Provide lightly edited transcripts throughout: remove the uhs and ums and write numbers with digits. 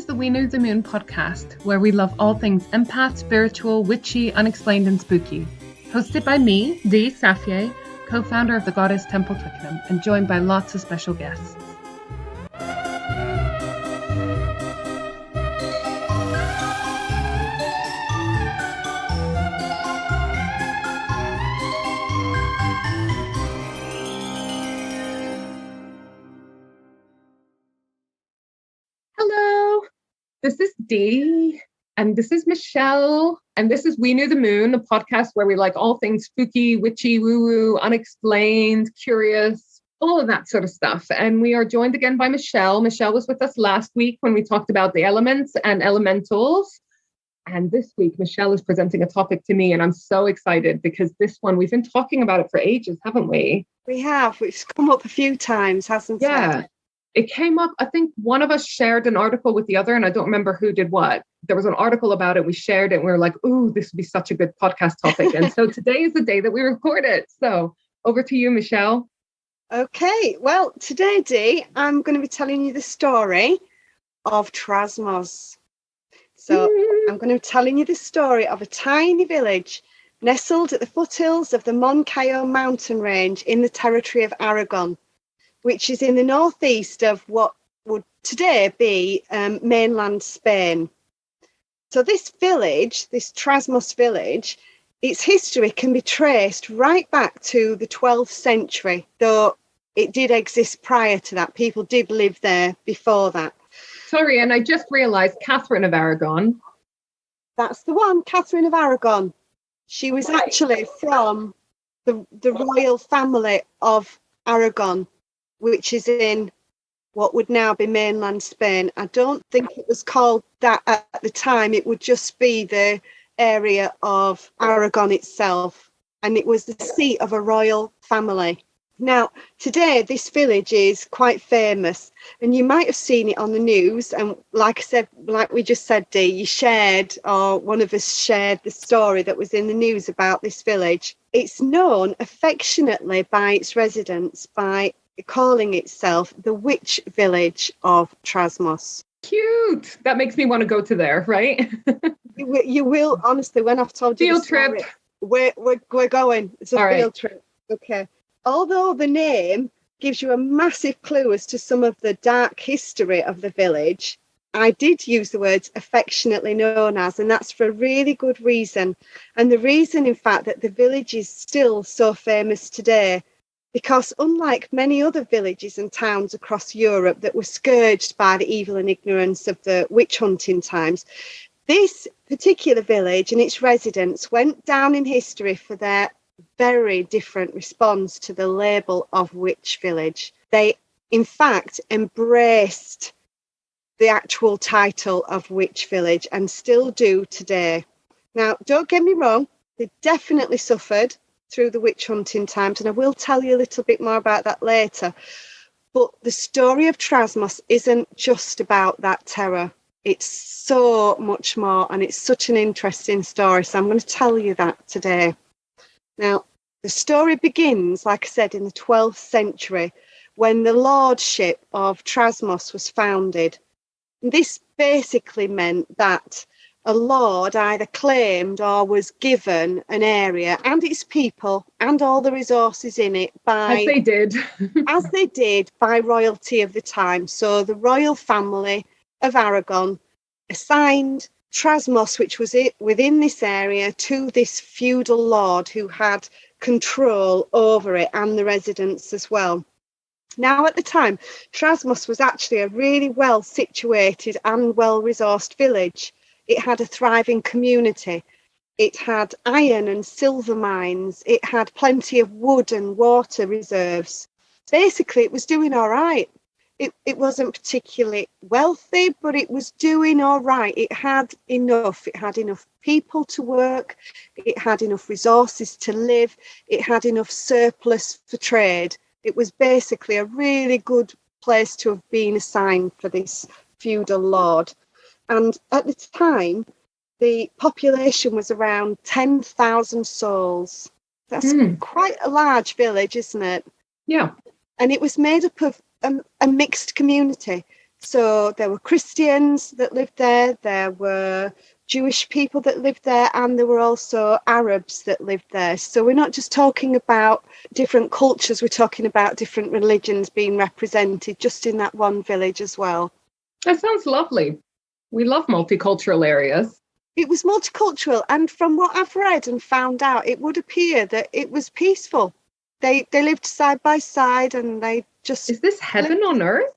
is the We Knew the Moon podcast, where we love all things empath, spiritual, witchy, unexplained, and spooky. Hosted by me, Dee Safier, co-founder of the Goddess Temple Twickenham, and joined by lots of special guests. Hello, this is Dee, and this is Michelle, and this is We Knew the Moon, a podcast where we like all things spooky, witchy, woo-woo, unexplained, curious, all of that sort of stuff. And we are joined again by Michelle. Michelle was with us last week when we talked about the elements and elementals. And this week, Michelle is presenting a topic to me, and I'm so excited because this one, we've been talking about it for ages, haven't we? We have. It's come up a few times, hasn't it? Yeah. It came up, I think one of us shared an article with the other, and I don't remember who did what. There was an article about it. We shared it, and we were like, ooh, this would be such a good podcast topic. And so today is the day that we record it. So over to you, Michelle. Okay. Well, today, Dee, I'm going to be telling you the story of Trasmoz. So I'm going to be telling you the story of a tiny village nestled at the foothills of the Moncayo mountain range in the territory of Aragon, which is in the northeast of what would today be mainland Spain. So this village, this Trasmoz village, its history can be traced right back to the 12th century, though it did exist prior to that. People did live there before that. Sorry, and I just realised Catherine of Aragon. That's the one, Catherine of Aragon. She was actually from the royal family of Aragon, which is in what would now be mainland Spain. I don't think it was called that at the time. It would just be the area of Aragon itself. And it was the seat of a royal family. Now, today, this village is quite famous. And you might have seen it on the news. And like I said, like we just said, Dee, you shared, or one of us shared the story that was in the news about this village. It's known affectionately by its residents by calling itself the Witch Village of Trasmoz. Cute. That makes me want to go to there, right? You will, honestly, when I've told you field the story, trip. We're going. It's a All field right. trip. Okay. Although the name gives you a massive clue as to some of the dark history of the village, I did use the words affectionately known as, and that's for a really good reason. And the reason, in fact, that the village is still so famous today, because unlike many other villages and towns across Europe that were scourged by the evil and ignorance of the witch hunting times, this particular village and its residents went down in history for their very different response to the label of Witch Village. They, in fact, embraced the actual title of Witch Village and still do today. Now, don't get me wrong, they definitely suffered through the witch hunting times, and I will tell you a little bit more about that later. But the story of Trasmoz isn't just about that terror. It's so much more, and it's such an interesting story. So I'm going to tell you that today. Now, the story begins, like I said, in the 12th century, when the lordship of Trasmoz was founded. And this basically meant that a lord either claimed or was given an area and its people and all the resources in it by... As they did. as they did by royalty of the time. So the royal family of Aragon assigned Trasmoz, which was it within this area, to this feudal lord who had control over it and the residents as well. Now, at the time, Trasmoz was actually a really well situated and well resourced village. It had a thriving community. It had iron and silver mines. It had plenty of wood and water reserves. Basically, it was doing all right. It wasn't particularly wealthy, but it was doing all right. It had enough. It had enough people to work. It had enough resources to live. It had enough surplus for trade. It was basically a really good place to have been assigned for this feudal lord. And at the time, the population was around 10,000 souls. That's quite a large village, isn't it? Yeah. And it was made up of a mixed community. So there were Christians that lived there were Jewish people that lived there, and there were also Arabs that lived there. So we're not just talking about different cultures, we're talking about different religions being represented just in that one village as well. That sounds lovely. We love multicultural areas. It was multicultural, and from what I've read and found out, it would appear that it was peaceful. They lived side by side, and they just... Is this heaven on earth?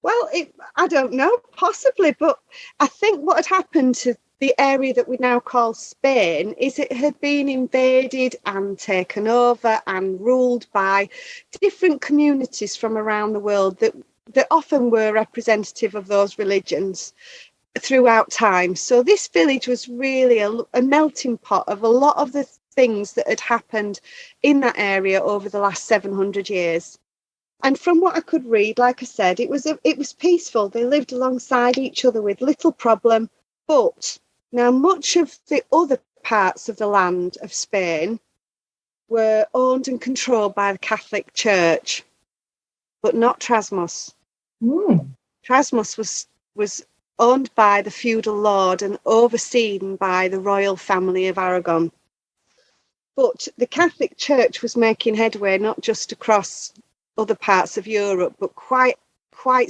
Well, I don't know, possibly, but I think what had happened to the area that we now call Spain is it had been invaded and taken over and ruled by different communities from around the world that often were representative of those religions throughout time. So this village was really a melting pot of a lot of the things that had happened in that area over the last 700 years. And from what I could read, like I said, it was peaceful. They lived alongside each other with little problem. But now much of the other parts of the land of Spain were owned and controlled by the Catholic Church, but not Trasmoz. Trasmoz was owned by the feudal lord and overseen by the royal family of Aragon. But the Catholic Church was making headway not just across other parts of Europe, but quite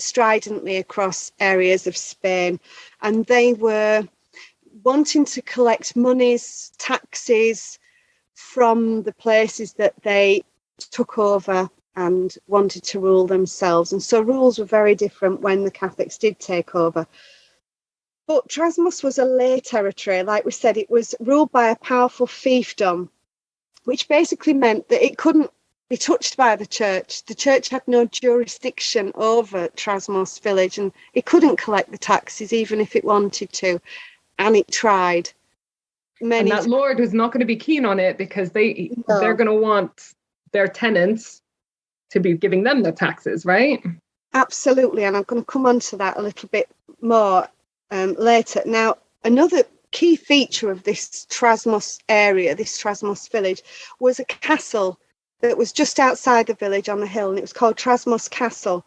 stridently across areas of Spain. And they were wanting to collect monies, taxes from the places that they took over and wanted to rule themselves. And so rules were very different when the Catholics did take over. But Trasmoz was a lay territory. Like we said, it was ruled by a powerful fiefdom, which basically meant that it couldn't be touched by the church. The church had no jurisdiction over Trasmoz village, and it couldn't collect the taxes even if it wanted to, and it tried. And that lord was not going to be keen on it because they're going to want their tenants to be giving them the taxes, right? Absolutely, and I'm going to come on to that a little bit more later. Now, another key feature of this Trasmoz area, this Trasmoz village, was a castle that was just outside the village on the hill, and it was called Trasmoz Castle.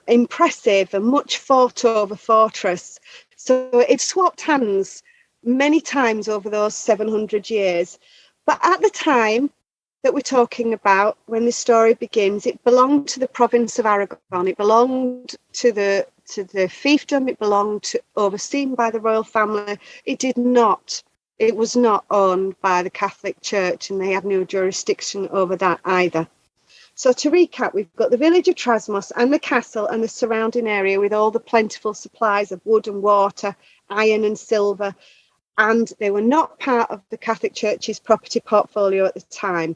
Impressive and much fought over fortress. So it swapped hands many times over those 700 years. But at the time that we're talking about, when this story begins, it belonged to the province of Aragon. It belonged to the fiefdom. It belonged to, overseen by the royal family. It was not owned by the Catholic Church, and they had no jurisdiction over that either. So to recap, we've got the village of Trasmoz and the castle and the surrounding area with all the plentiful supplies of wood and water, iron and silver, and they were not part of the Catholic Church's property portfolio at the time.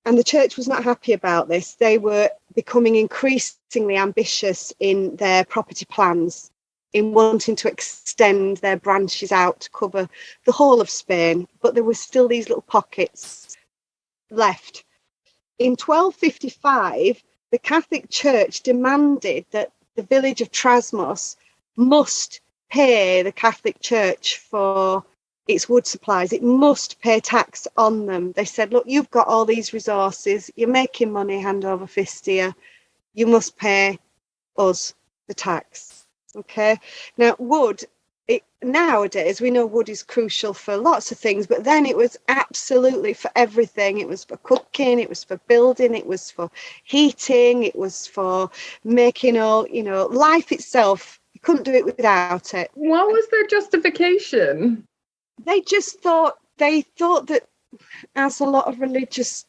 And the church was not happy about this. They were becoming increasingly ambitious in their property plans, in wanting to extend their branches out to cover the whole of Spain, but there were still these little pockets left. In 1255, the Catholic Church demanded that the village of Trasmoz must pay the Catholic Church for its wood supplies. It must pay tax on them. They said, look, you've got all these resources, you're making money hand over fist here, you must pay us the tax. Okay. Now, wood, nowadays we know wood is crucial for lots of things, but then it was absolutely for everything. It was for cooking, it was for building, it was for heating, it was for making all, life itself. You couldn't do it without it. What was their justification? They just thought that, as a lot of religious,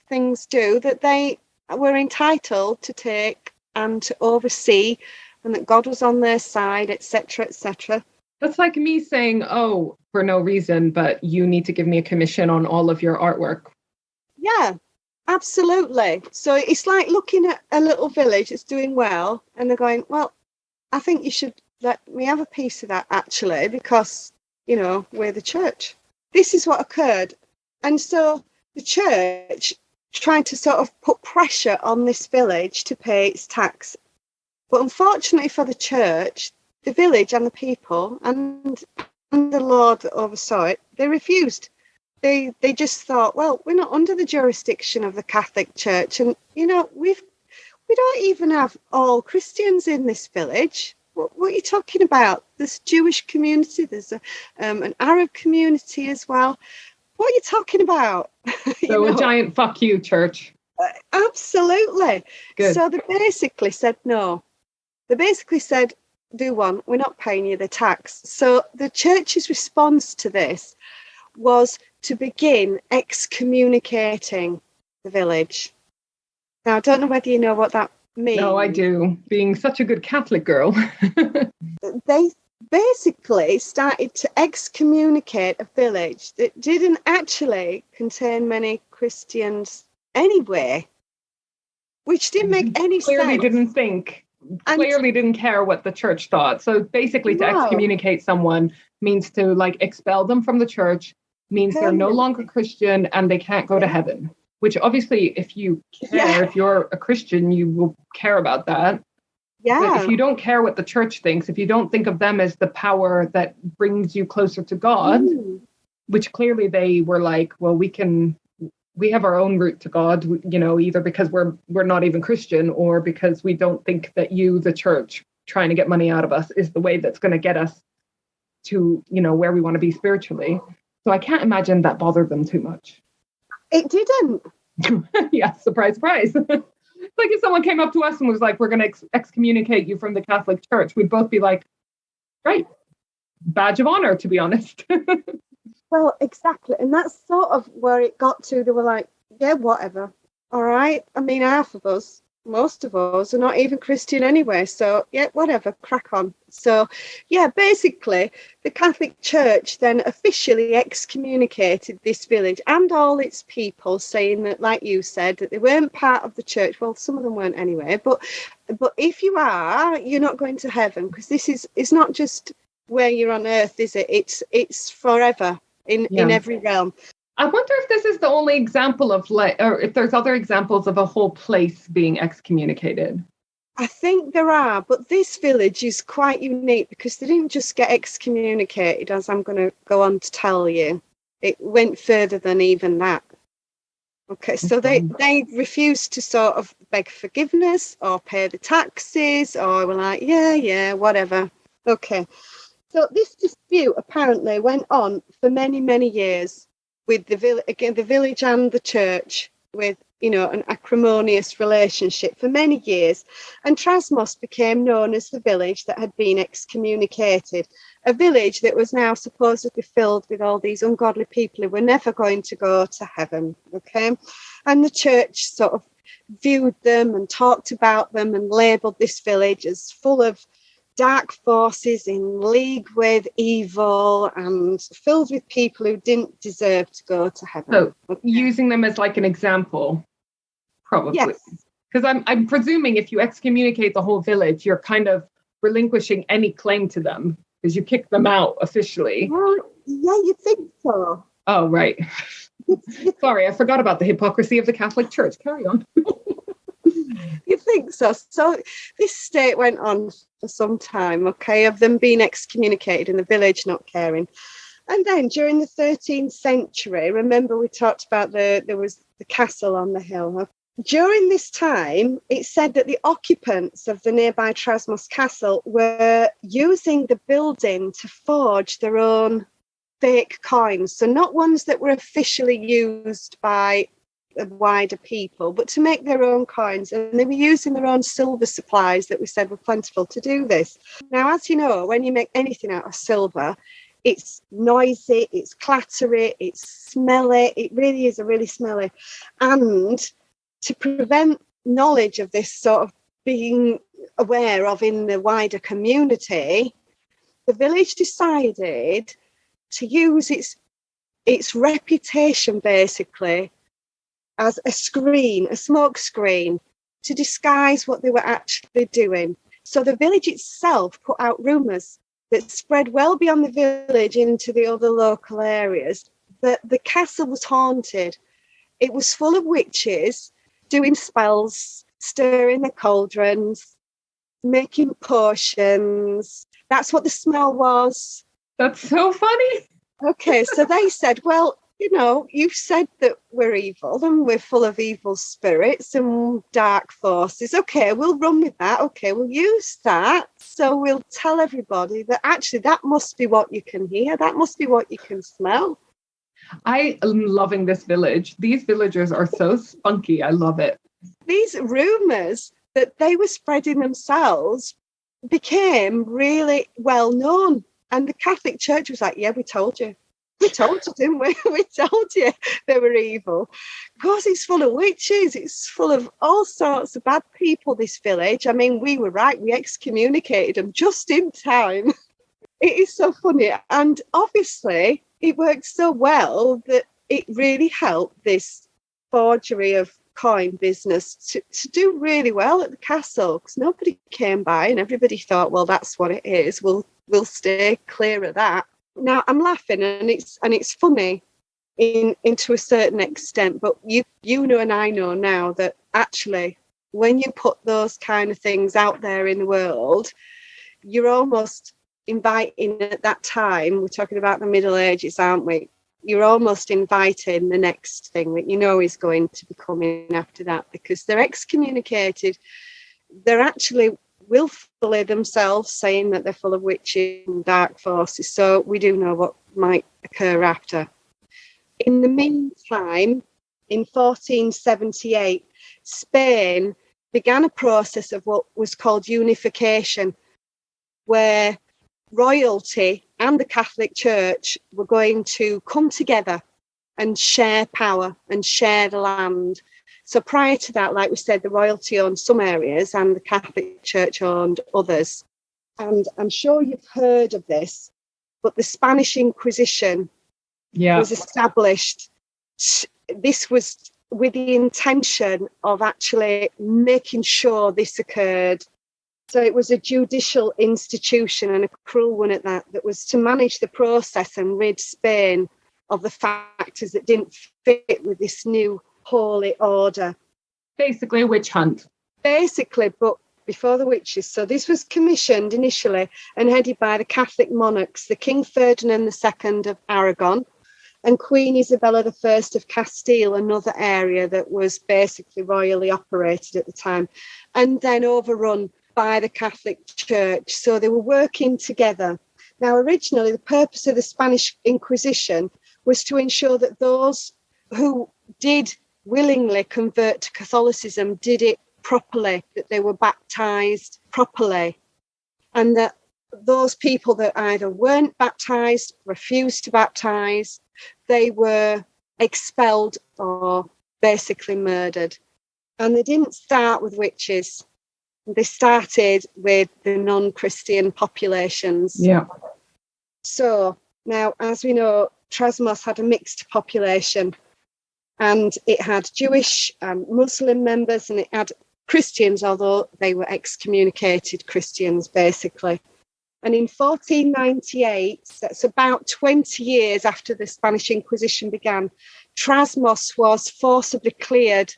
things do, that they were entitled to take and to oversee, and that God was on their side, etc., etc. That's like me saying, oh, for no reason, but you need to give me a commission on all of your artwork. Yeah, absolutely. So it's like looking at a little village that's doing well, and they're going, well, I think you should let me have a piece of that, actually, because, we're the church. This is what occurred. And so the church tried to sort of put pressure on this village to pay its tax. But unfortunately for the church, the village and the people and the Lord that oversaw it, they refused. They just thought, well, we're not under the jurisdiction of the Catholic Church, and we've we don't even have all Christians in this village. What are you talking about? There's Jewish community, there's an Arab community as well. What are you talking about? So a giant fuck you, church. Absolutely. Good. So they basically said no. They basically said, do one, we're not paying you the tax. So the church's response to this was to begin excommunicating the village. Now, I don't know whether you know what that means. No, I do. Being such a good Catholic girl. They basically started to excommunicate a village that didn't actually contain many Christians anyway, which didn't make any Clearly sense. Clearly didn't care what the church thought. So basically to excommunicate someone means to like expel them from the church, means they're no longer Christian and they can't go to heaven. Which obviously, if you care, if you're a Christian, you will care about that. Yeah. But if you don't care what the church thinks, if you don't think of them as the power that brings you closer to God, which clearly they were like, well, we have our own route to God, you know, either because we're not even Christian or because we don't think that you, the church, trying to get money out of us is the way that's going to get us to, you know, where we want to be spiritually. So I can't imagine that bothered them too much. It didn't. Yeah, surprise, surprise. It's like if someone came up to us and was like, we're going to excommunicate you from the Catholic Church, we'd both be like, great, badge of honor, to be honest. Well, exactly. And that's sort of where it got to. They were like, yeah, whatever. All right. I mean, half of us, most of us are not even Christian anyway. So, yeah, whatever, crack on. So, yeah, basically, the Catholic Church then officially excommunicated this village and all its people, saying that, like you said, that they weren't part of the church. Well, some of them weren't anyway. But if you are, you're not going to heaven, because it's not just where you're on earth, is it? It's forever in every realm. I wonder if this is the only example of or if there's other examples of a whole place being excommunicated. I think there are, but this village is quite unique because they didn't just get excommunicated, as I'm going to go on to tell you. It went further than even that. Okay, so they refused to sort of beg forgiveness or pay the taxes, or were like, yeah, whatever. Okay, so this dispute apparently went on for many, many years with the village and the church, with, you know, an acrimonious relationship for many years. And Trasmoz became known as the village that had been excommunicated, a village that was now supposedly filled with all these ungodly people who were never going to go to heaven. Okay, and the church sort of viewed them and talked about them and labelled this village as full of dark forces in league with evil and filled with people who didn't deserve to go to heaven. So using them as like an example, probably. Yes. Because I'm presuming if you excommunicate the whole village, you're kind of relinquishing any claim to them because you kick them out officially. Well, yeah, you think so. Oh, right. Sorry, I forgot about the hypocrisy of the Catholic Church. Carry on. You think so? So this state went on for some time, okay, of them being excommunicated and the village not caring. And then during the 13th century, remember we talked about there was the castle on the hill. During this time, it said that the occupants of the nearby Trasmoz castle were using the building to forge their own fake coins. So not ones that were officially used by wider people, but to make their own coins, and they were using their own silver supplies that we said were plentiful to do this. Now, as you know, when you make anything out of silver, it's noisy, it's clattery, it's smelly. It really is a really smelly. And to prevent knowledge of this sort of being aware of in the wider community, the village decided to use its reputation basically as a smoke screen, to disguise what they were actually doing. So the village itself put out rumours that spread well beyond the village into the other local areas, that the castle was haunted. It was full of witches doing spells, stirring the cauldrons, making potions. That's what the smell was. That's so funny. Okay, so they said, well, you know, you've said that we're evil and we're full of evil spirits and dark forces. Okay, we'll run with that. Okay, we'll use that. So we'll tell everybody that actually that must be what you can hear. That must be what you can smell. I am loving this village. These villagers are so spunky. I love it. These rumours that they were spreading themselves became really well known. And the Catholic Church was like, yeah, we told you. We told you, didn't we? We told you they were evil. Because it's full of witches. It's full of all sorts of bad people, this village. I mean, we were right. We excommunicated them just in time. It is so funny. And obviously, it worked so well that it really helped this forgery of coin business to do really well at the castle, because nobody came by and everybody thought, well, that's what it is. We'll stay clear of that. Now I'm laughing and it's funny into a certain extent, but you know and I know now that actually when you put those kind of things out there in the world, you're almost inviting at that time, we're talking about the Middle Ages, aren't we? You're almost inviting the next thing that you know is going to be coming after that, because they're excommunicated. They're actually willfully themselves saying that they're full of witches and dark forces. So we do know what might occur after. In the meantime, in 1478, Spain began a process of what was called unification, where royalty and the Catholic Church were going to come together and share power and share the land. So prior to that, like we said, the royalty owned some areas and the Catholic Church owned others. And I'm sure you've heard of this, but the Spanish Inquisition was established. This was with the intention of actually making sure this occurred. So it was a judicial institution, and a cruel one at that was to manage the process and rid Spain of the factors that didn't fit with this new holy order. Basically a witch hunt. Basically, but before the witches. So this was commissioned initially and headed by the Catholic monarchs, the King Ferdinand II of Aragon and Queen Isabella I of Castile, another area that was basically royally operated at the time, and then overrun by the Catholic Church. So they were working together. Now, originally, the purpose of the Spanish Inquisition was to ensure that those who did willingly convert to Catholicism did it properly, that they were baptized properly, and that those people that either weren't baptized, refused to baptize, they were expelled or basically murdered. And they didn't start with witches. They started with the non-Christian populations. Yeah. So now, as we know, Trasmoz had a mixed population, and it had Jewish and Muslim members, and it had Christians, although they were excommunicated Christians, basically. And in 1498, that's about 20 years after the Spanish Inquisition began, Trasmoz was forcibly cleared,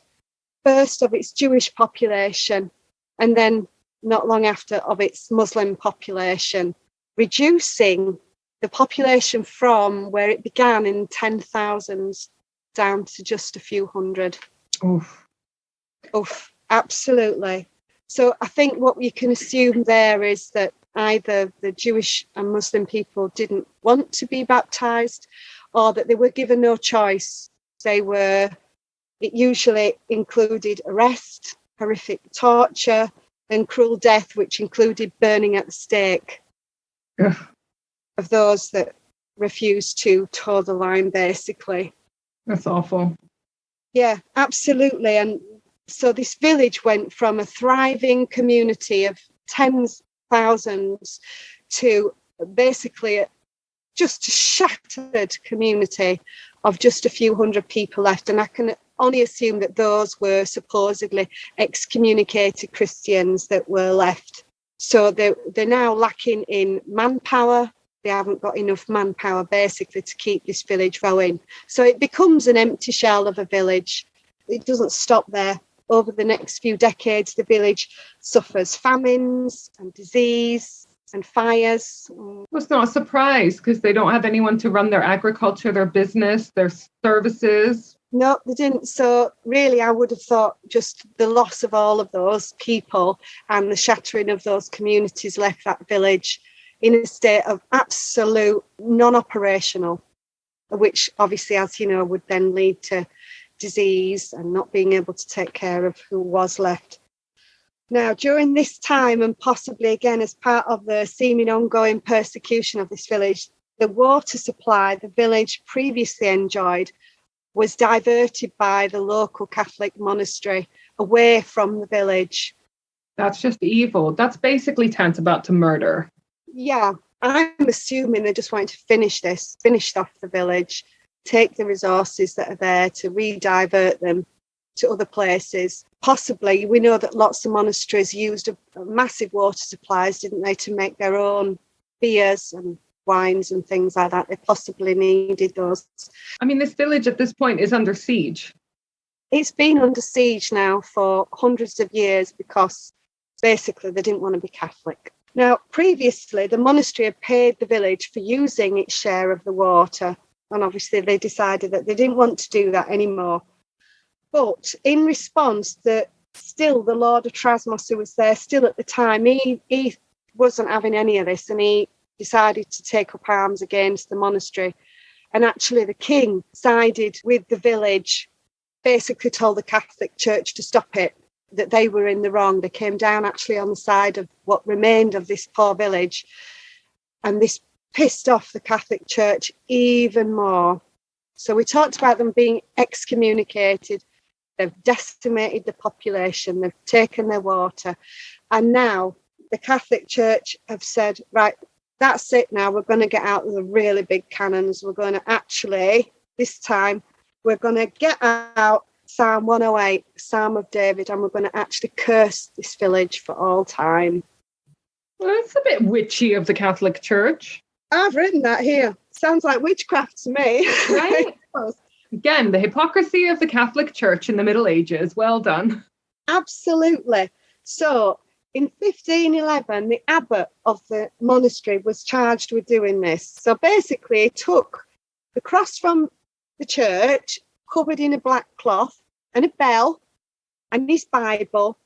first of its Jewish population, and then not long after of its Muslim population, reducing the population from where it began in 10,000s down to just a few hundred. Oof, absolutely. So I think what you can assume there is that either the Jewish and Muslim people didn't want to be baptized, or that they were given no choice. It usually included arrest, horrific torture, and cruel death, which included burning at the stake. Ugh. Of those that refused to toe the line, basically. That's awful. Yeah, absolutely. And so this village went from a thriving community of tens of thousands to basically just a shattered community of just a few hundred people left. And I can only assume that those were supposedly excommunicated Christians that were left. So they're now lacking in manpower. They haven't got enough manpower, basically, to keep this village going. So it becomes an empty shell of a village. It doesn't stop there. Over the next few decades, the village suffers famines and disease, and fires. Well, it's not a surprise because they don't have anyone to run their agriculture, their business, their services. No, they didn't. So really, I would have thought just the loss of all of those people and the shattering of those communities left that village in a state of absolute non-operational, which obviously, as you know, would then lead to disease and not being able to take care of who was left. Now, during this time, and possibly again as part of the seeming ongoing persecution of this village, the water supply the village previously enjoyed was diverted by the local Catholic monastery away from the village. That's just evil. That's basically tantamount to murder. Yeah, I'm assuming they just wanted to finish off the village, take the resources that are there to re-divert them to other places. Possibly, we know that lots of monasteries used a massive water supplies, didn't they, to make their own beers and wines and things like that. They possibly needed those. I mean, this village at this point is under siege. It's been under siege now for hundreds of years because basically they didn't want to be Catholic. Now, previously, the monastery had paid the village for using its share of the water, and obviously they decided that they didn't want to do that anymore. But in response, the Lord of Trasmoz, who was there still at the time, he wasn't having any of this, and he decided to take up arms against the monastery. And actually the king sided with the village, basically told the Catholic Church to stop it, that they were in the wrong. They came down actually on the side of what remained of this poor village. And this pissed off the Catholic Church even more. So we talked about them being excommunicated. They've decimated the population. They've taken their water. And now the Catholic Church have said, right, that's it now. We're going to get out the really big cannons. We're going to actually, this time, we're going to get out Psalm 108, Psalm of David, and we're going to actually curse this village for all time. Well, it's a bit witchy of the Catholic Church. I've written that here. Sounds like witchcraft to me. Right? Again, the hypocrisy of the Catholic Church in the Middle Ages. Well done. Absolutely. So, in 1511, the abbot of the monastery was charged with doing this. So basically, he took the cross from the church, covered in a black cloth, and a bell, and his Bible.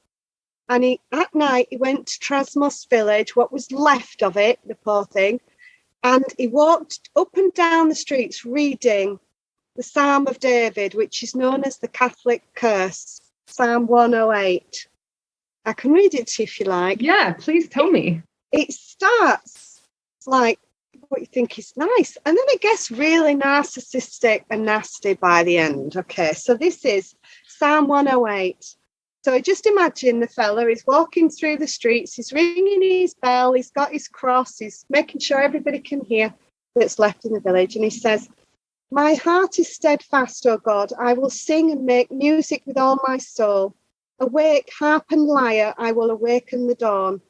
And at night, he went to Trasmoz village, what was left of it, the poor thing, and he walked up and down the streets reading the Psalm of David, which is known as the Catholic curse, Psalm 108. I can read it to you if you like. Yeah, please tell me. It starts like what you think is nice, and then it gets really narcissistic and nasty by the end. Okay, so this is Psalm 108. So just imagine the fella is walking through the streets, he's ringing his bell, he's got his cross, he's making sure everybody can hear that's left in the village, and he says, "My heart is steadfast, O God, I will sing and make music with all my soul. Awake, harp and lyre, I will awaken the dawn.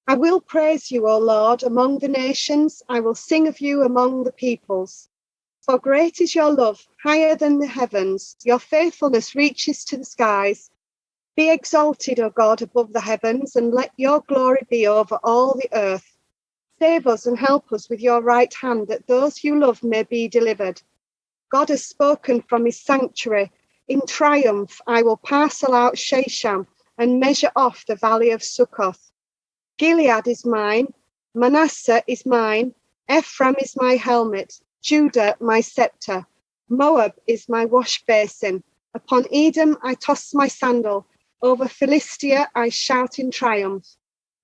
I will praise you, O Lord, among the nations. I will sing of you among the peoples. For great is your love, higher than the heavens. Your faithfulness reaches to the skies. Be exalted, O God, above the heavens, and let your glory be over all the earth. Save us and help us with your right hand, that those you love may be delivered. God has spoken from his sanctuary. In triumph, I will parcel out Shesham and measure off the valley of Succoth. Gilead is mine, Manasseh is mine, Ephraim is my helmet, Judah my scepter, Moab is my wash basin. Upon Edom I toss my sandal, over Philistia I shout in triumph.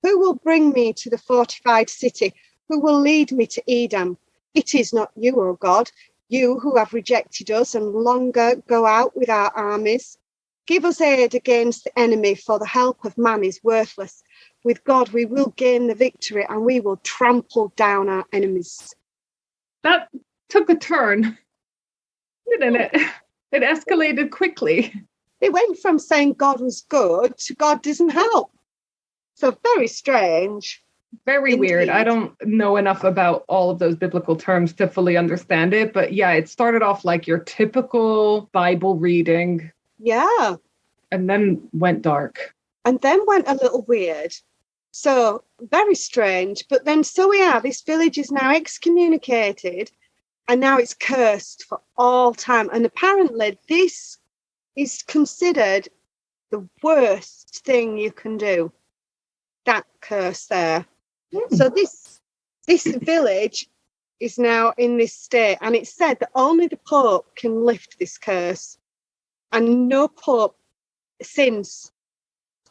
Who will bring me to the fortified city? Who will lead me to Edom? It is not you, O God, you who have rejected us and longer go out with our armies. Give us aid against the enemy, for the help of man is worthless. With God we will gain the victory, and we will trample down our enemies." That took a turn, didn't it? It escalated quickly. It went from saying God was good to God doesn't help. So very strange. Very Indeed. weird. I don't know enough about all of those biblical terms to fully understand it. But yeah, it started off like your typical Bible reading. Yeah. And then went dark. And then went a little weird. So very strange. But then so we are. This village is now excommunicated and now it's cursed for all time. And apparently this is considered the worst thing you can do. That curse there. So this village is now in this state, and it's said that only the Pope can lift this curse, and no Pope since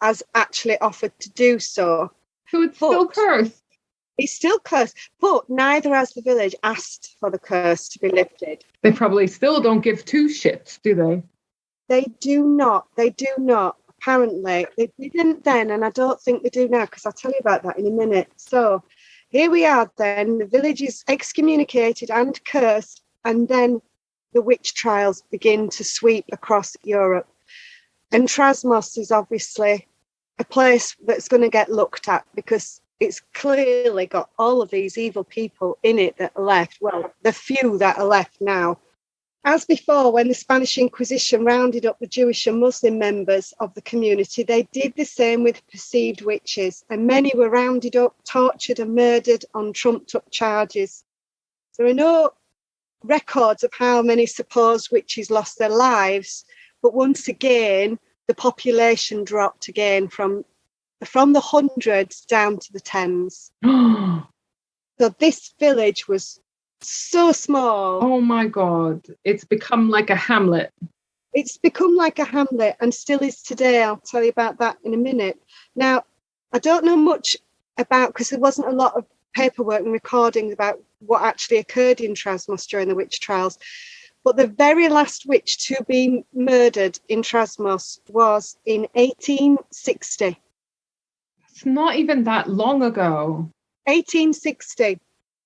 has actually offered to do so. So it's still cursed. It's still cursed, but neither has the village asked for the curse to be lifted. They probably still don't give two shits, do they? They do not. They do not. Apparently, they didn't then, and I don't think they do now, because I'll tell you about that in a minute. So here we are then. The village is excommunicated and cursed, and then the witch trials begin to sweep across Europe. And Trasmoz is obviously a place that's going to get looked at, because it's clearly got all of these evil people in it that are left. Well, the few that are left now. As before, when the Spanish Inquisition rounded up the Jewish and Muslim members of the community, they did the same with perceived witches, and many were rounded up, tortured and murdered on trumped-up charges. There are no records of how many supposed witches lost their lives, but once again, the population dropped again from the hundreds down to the tens. So this village was so small. Oh my God. It's become like a hamlet. It's become like a hamlet and still is today. I'll tell you about that in a minute. Now, I don't know much about, because there wasn't a lot of paperwork and recordings about what actually occurred in Trasmoz during the witch trials. But the very last witch to be murdered in Trasmoz was in 1860. It's not even that long ago. 1860.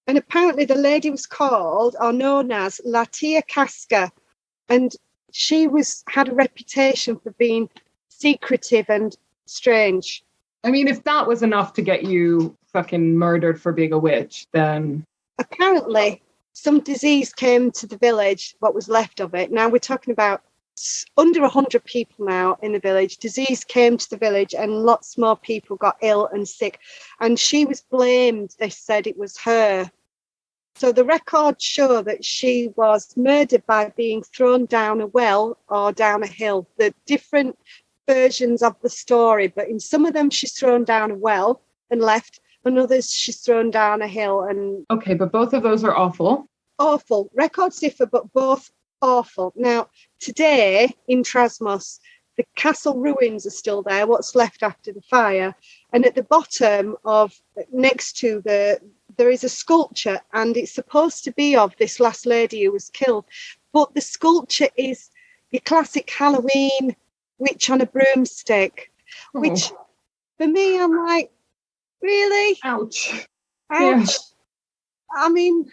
And apparently the lady was called, or known as, La Tia Casca. And she had a reputation for being secretive and strange. I mean, if that was enough to get you fucking murdered for being a witch, then... Apparently, some disease came to the village, what was left of it. Now we're talking about under 100 people now in the village. Disease came to the village and lots more people got ill and sick. And she was blamed. They said it was her. So the records show that she was murdered by being thrown down a well or down a hill. The different versions of the story, but in some of them she's thrown down a well and left, and others she's thrown down a hill. And okay, but both of those are awful. Awful. Records differ, but both awful. Now, today in Trasmoz, the castle ruins are still there, what's left after the fire. And at the bottom next to there is a sculpture, and it's supposed to be of this last lady who was killed. But the sculpture is your classic Halloween witch on a broomstick, which for me, I'm like, really? Ouch. Ouch. Yeah. I mean,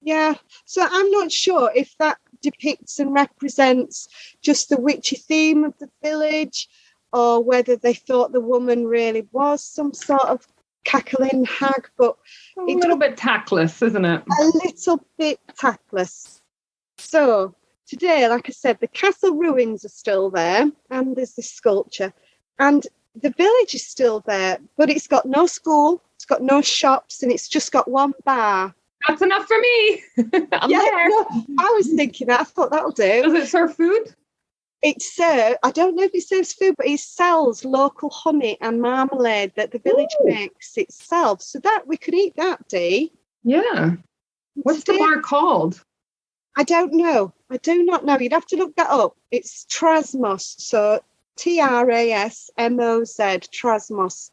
yeah. So I'm not sure if that depicts and represents just the witchy theme of the village, or whether they thought the woman really was some sort of cackling hag. But a little bit tactless, isn't it? A little bit tactless. So today, like I said, the castle ruins are still there, and there's this sculpture, and the village is still there, but it's got no school, it's got no shops, and it's just got one bar. That's enough for me. I'm there. No, I was thinking that. I thought that'll do. Does it serve food? I don't know if it serves food, but it sells local honey and marmalade that the village makes itself. So that we could eat that, Dee. Yeah. What's the bar called? I don't know. I do not know. You'd have to look that up. It's Trasmoz. So Trasmoz, Trasmoz.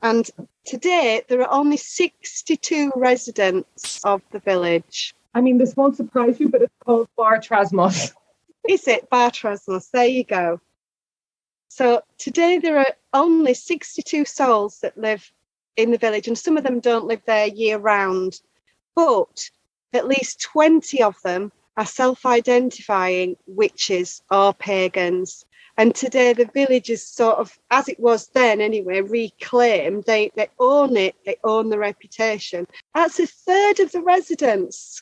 And today there are only 62 residents of the village. I mean, this won't surprise you, but it's called Bar Trasmoz. Is it? Bar Trasmoz. There you go. So today there are only 62 souls that live in the village, and some of them don't live there year round. But at least 20 of them are self-identifying witches or pagans. And today the village is sort of, as it was then anyway, reclaimed. They own it. They own the reputation. That's a third of the residents.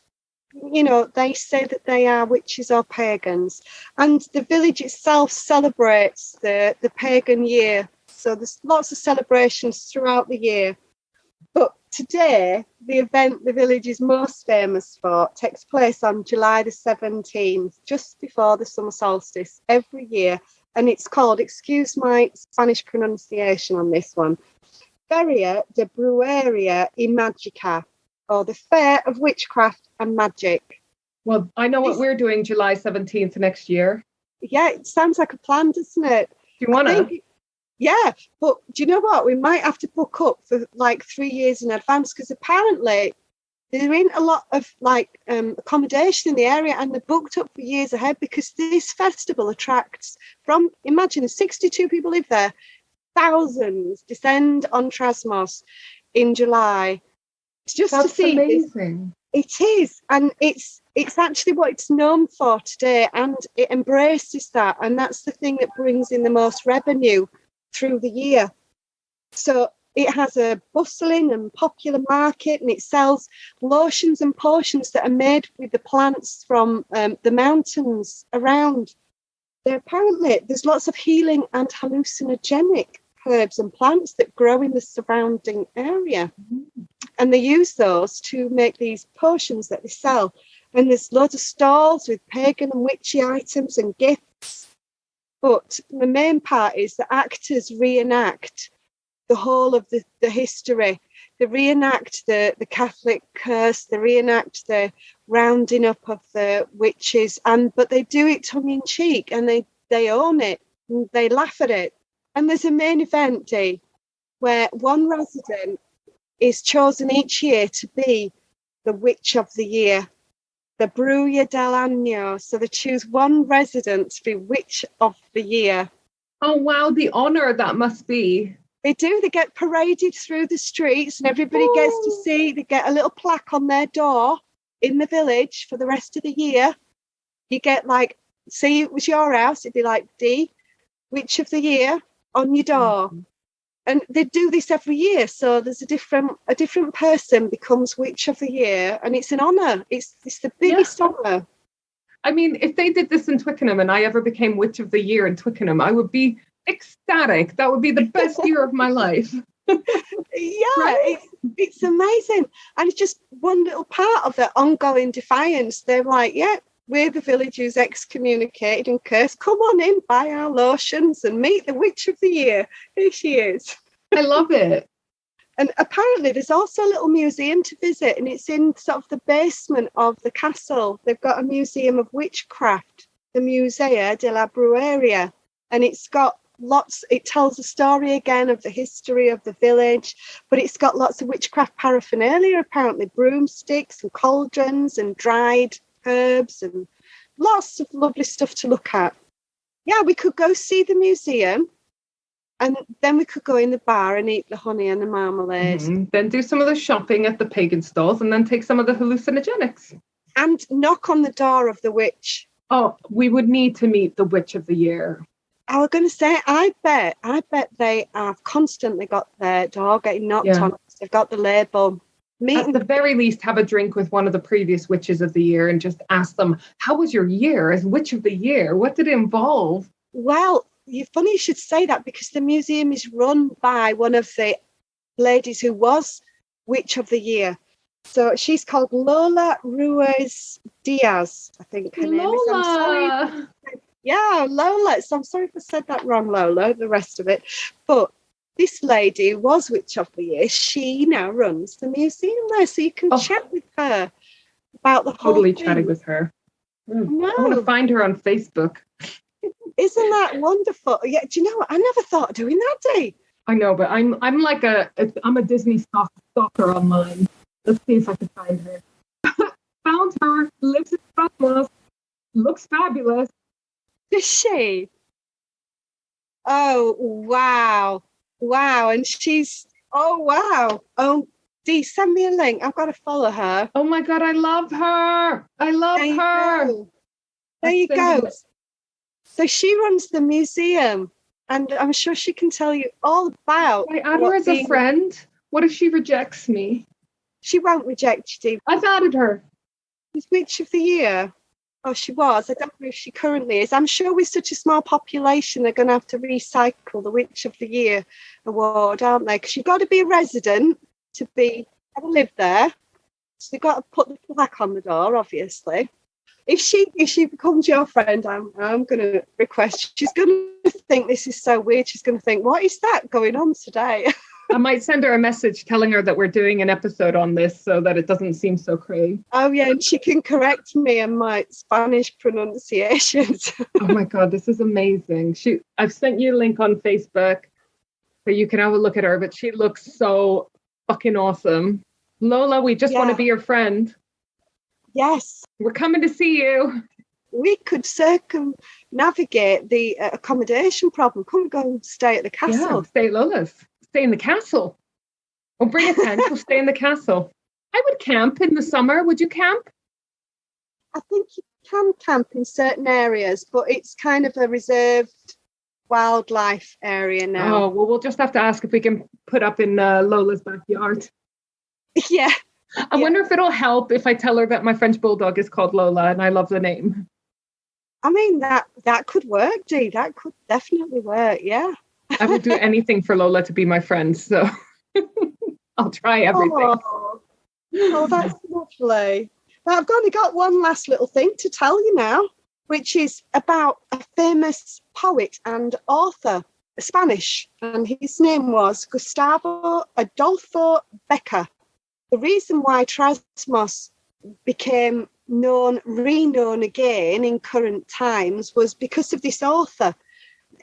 You know, they say that they are witches or pagans. And the village itself celebrates the pagan year So there's lots of celebrations throughout the year. But today, the event the village is most famous for takes place on July the 17th, just before the summer solstice every year. And it's called, excuse my Spanish pronunciation on this one, Feria de Brujería y Magica, or the Fair of Witchcraft and Magic. Well, I know what we're doing July 17th next year. Yeah, it sounds like a plan, doesn't it? Do you want to? Yeah, but do you know what? We might have to book up for like 3 years in advance, because apparently there ain't a lot of accommodation in the area, and they're booked up for years ahead, because this festival attracts imagine 62 people live there, thousands descend on Trasmoz in July. It's just That's to see amazing. It is, and it's actually what it's known for today, and it embraces that, and that's the thing that brings in the most revenue through the year. So it has a bustling and popular market, and it sells lotions and potions that are made with the plants from the mountains around. There's lots of healing and hallucinogenic herbs and plants that grow in the surrounding area. And they use those to make these potions that they sell. And there's loads of stalls with pagan and witchy items and gifts. But the main part is the actors reenact the whole of the history. They reenact the Catholic curse, they reenact the rounding up of the witches, but they do it tongue-in-cheek, and they own it, and they laugh at it. And there's a main event day where one resident is chosen each year to be the Witch of the Year, the Bruja del Año. So they choose one resident to be Witch of the Year. Oh, wow, the honour that must be. They do. They get paraded through the streets, and everybody gets to see. They get a little plaque on their door in the village for the rest of the year. You get say it was your house, it'd be like D, Witch of the Year on your door. Mm-hmm. And they do this every year. So there's a different person becomes Witch of the Year, and it's an honour. It's the biggest honour. I mean, if they did this in Twickenham and I ever became Witch of the Year in Twickenham, I would be ecstatic. That would be the best year of my life. Right? It's amazing. And it's just one little part of their ongoing defiance. They're like, yeah, we're the village who's excommunicated and cursed. Come on in, buy our lotions and meet the Witch of the Year. Here she is. I love it. And apparently there's also a little museum to visit, and it's in sort of the basement of the castle. They've got a museum of witchcraft, the Museo de la Brujería, and it's got it tells the story again of the history of the village, but it's got lots of witchcraft paraphernalia, apparently broomsticks and cauldrons and dried herbs and lots of lovely stuff to look at. Yeah, we could go see the museum, and then we could go in the bar and eat the honey and the marmalade. Mm-hmm. Then do some of the shopping at the pagan stalls, and then take some of the hallucinogenics. And knock on the door of the witch. Oh, we would need to meet the Witch of the Year. I was going to say, I bet they have constantly got their door getting knocked on. They've got the label. At the very least, have a drink with one of the previous Witches of the Year and just ask them, how was your year as Witch of the Year? What did it involve? Well, funny you should say that, because the museum is run by one of the ladies who was Witch of the Year. So she's called Lola Ruiz Diaz, I think her name is. I'm sorry. Yeah, Lola. So I'm sorry if I said that wrong, Lola, the rest of it. But this lady was Witch of the Year. She now runs the museum there, so you can chat with her about the whole thing. Chatting with her. I want to find her on Facebook. Isn't that wonderful? Yeah, do you know what? I never thought of doing that, Dee. I know, but I'm a Disney stalker online. Let's see if I can find her. Found her, lives in Trasmoz, looks fabulous. Does she? Oh, wow. Wow. And she's, wow. Oh, Dee, send me a link. I've got to follow her. Oh my God, I love her. I love her. There you go. So she runs the museum, and I'm sure she can tell you all about. I add her as a friend. What if she rejects me? She won't reject you, Dee. I've added her. She's Witch of the Year. Oh, she was. I don't know if she currently is. I'm sure with such a small population, they're going to have to recycle the Witch of the Year award, aren't they? Because you've got to be a resident to ever live there. So you've got to put the plaque on the door, obviously. If she becomes your friend, I'm going to request. She's going to think this is so weird. She's going to think, what is that going on today? I might send her a message telling her that we're doing an episode on this so that it doesn't seem so crazy. Oh, yeah, and she can correct me and my Spanish pronunciations. Oh, my God, this is amazing. I've sent you a link on Facebook so you can have a look at her, but she looks so fucking awesome. Lola, we just want to be your friend. Yes. We're coming to see you. We could circumnavigate the accommodation problem. Couldn't we go and stay at the castle? Yeah, stay at Lola's. Stay in the castle. Or bring a tent. We'll stay in the castle. I would camp in the summer. Would you camp? I think you can camp in certain areas, but it's kind of a reserved wildlife area now. Oh, well, we'll just have to ask if we can put up in Lola's backyard. Yeah. I wonder if it'll help if I tell her that my French bulldog is called Lola and I love the name. I mean, that could work, Dee. That could definitely work, yeah. I would do anything for Lola to be my friend, so I'll try everything. Oh, that's lovely. Now, I've only got one last little thing to tell you now, which is about a famous poet and author, Spanish, and his name was Gustavo Adolfo Becker. The reason why Trasmoz became renowned again in current times was because of this author.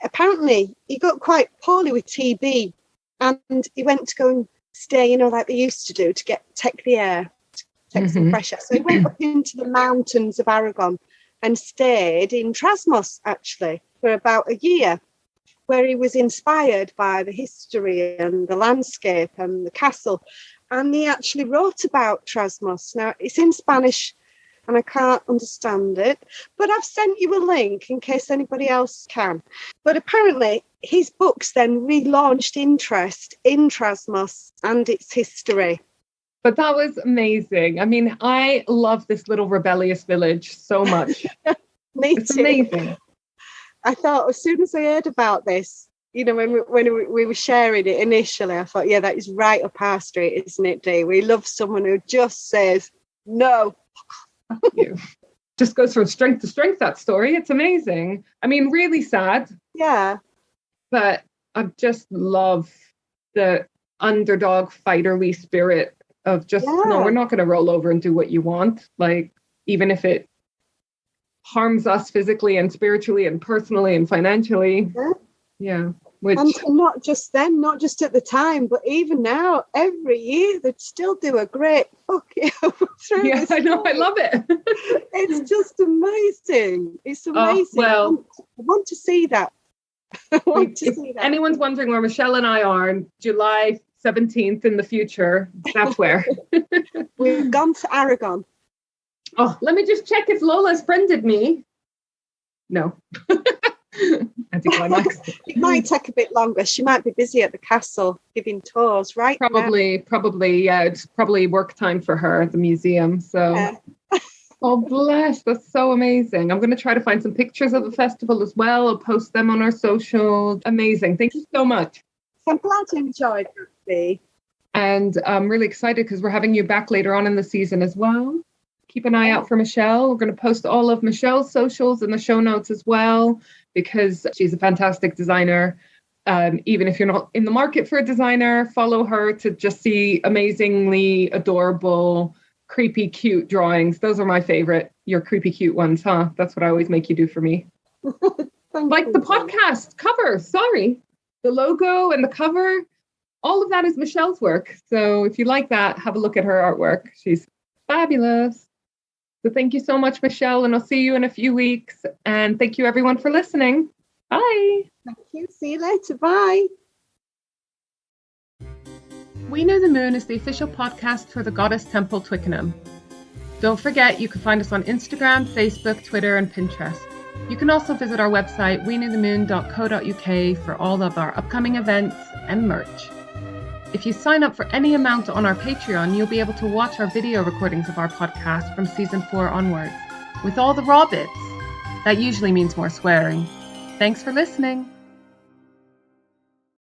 Apparently, he got quite poorly with TB and he went to go and stay, like they used to do, to take the air, take some fresh air. So he went up into the mountains of Aragon and stayed in Trasmoz, actually, for about a year, where he was inspired by the history and the landscape and the castle. And he actually wrote about Trasmoz. Now, it's in Spanish and I can't understand it, but I've sent you a link in case anybody else can. But apparently his books then relaunched interest in Trasmoz and its history. But that was amazing. I mean, I love this little rebellious village so much. It's too. Amazing. I thought as soon as I heard about this, when we were sharing it initially, I thought, yeah, that is right up our street, isn't it, Dee? We love someone who just says no. You. Just goes from strength to strength, that story. It's amazing. I mean, really sad. Yeah. But I just love the underdog fighterly spirit of just, no, we're not going to roll over and do what you want. Like, even if it harms us physically and spiritually and personally and financially. Yeah. And not just then, not just at the time, but even now, every year, they'd still do a great fuck you through. Yeah, I know. I love it. It's just amazing. It's amazing. Well, I want to see that. If anyone's wondering where Michelle and I are on July 17th in the future, that's where. We've gone to Aragon. Oh, let me just check if Lola's friended me. No. Anticlimax. It might take a bit longer. She might be busy at the castle giving tours, right? Probably, yeah. It's probably work time for her at the museum. So, oh, bless. That's so amazing. I'm going to try to find some pictures of the festival as well. I'll post them on our social. Amazing. Thank you so much. I'm glad you enjoyed it. And I'm really excited because we're having you back later on in the season as well. Keep an eye out for Michelle. We're going to post all of Michelle's socials in the show notes as well, because she's a fantastic designer. Even if you're not in the market for a designer, follow her to just see amazingly adorable, creepy, cute drawings. Those are my favorite. Your creepy, cute ones, huh? That's what I always make you do for me. Like the podcast cover. Sorry. The logo and the cover. All of that is Michelle's work. So if you like that, have a look at her artwork. She's fabulous. So thank you so much, Michelle, and I'll see you in a few weeks. And thank you, everyone, for listening. Bye. Thank you. See you later. Bye. We Know the Moon is the official podcast for the Goddess Temple Twickenham. Don't forget, you can find us on Instagram, Facebook, Twitter, and Pinterest. You can also visit our website, weknowthemoon.co.uk, for all of our upcoming events and merch. If you sign up for any amount on our Patreon, you'll be able to watch our video recordings of our podcast from season 4 onwards. with all the raw bits. That usually means more swearing. Thanks for listening.